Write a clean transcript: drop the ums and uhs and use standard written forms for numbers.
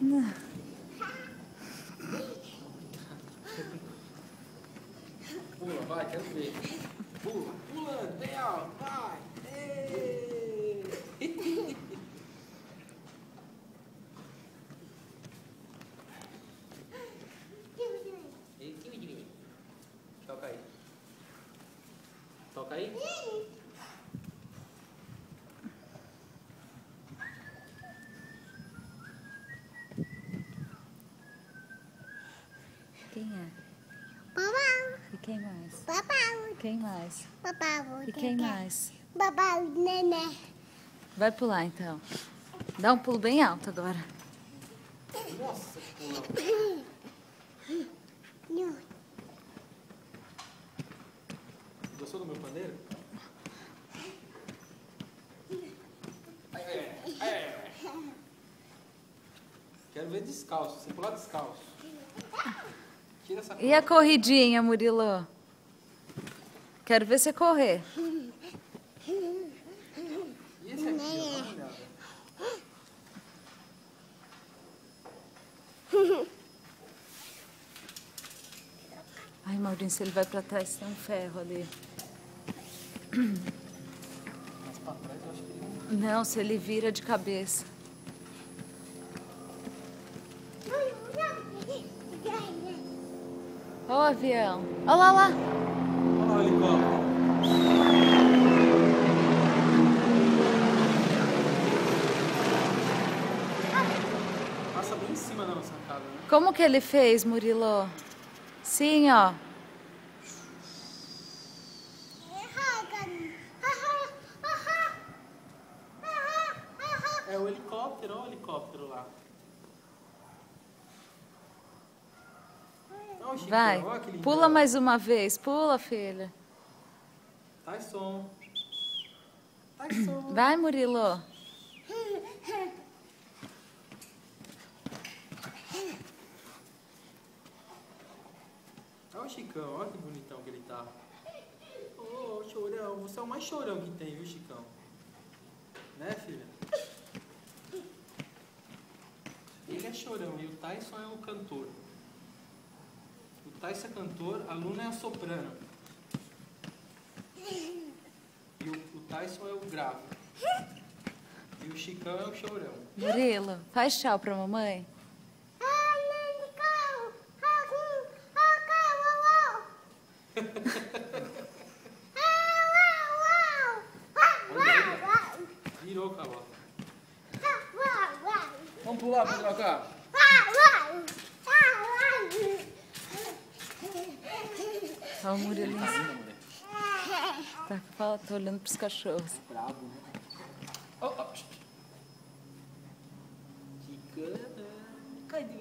Não. Pula, vai, quero ver. Pula, pula, bem alto, vai. Ei. Toca aí. Toca aí. Quem é? Babau. E quem mais? Babau. Quem mais? Babau. E quem mais? Babau, nenê. Vai pular então. Dá um pulo bem alto agora. Nossa, que pulão. Gostou do meu pandeiro? Quero ver descalço. Você pular descalço. Tira essa E a corridinha, Murilo? Quero ver você correr. E esse aqui, ó, dá uma olhada. Ai, Maurício, ele vai pra trás, tem um ferro ali. Mas pra trás eu acho que ele não... Não, se ele vira de cabeça. Ó o avião. Olha lá, lá. Olha lá o helicóptero. Passa bem em cima da nossa casa, né? Como que ele fez, Murilo? Sim, ó. É o helicóptero, olha o helicóptero lá. Olha o Chicão, Vai. olha que lindo. Pula mais uma vez. Pula, filha. Tyson. Tyson. Vai, Murilo. Olha o Chicão, olha que bonitão que ele tá. Ô, chorão, você é o mais chorão que tem, viu, Chicão? Né, filha? Ele é chorão e o Tyson é o cantor. O Tyson é cantor, a Luna é a soprano. E o Tyson é o grave. E o Chicão é o chorão. Murilo, faz tchau pra mamãe. Virou o cavalo. Vamos pular pra trocar? Olha o Murilo em cima. Tá olhando pros cachorros. Brabo, né? Oh, oh. Chicana. Cadê?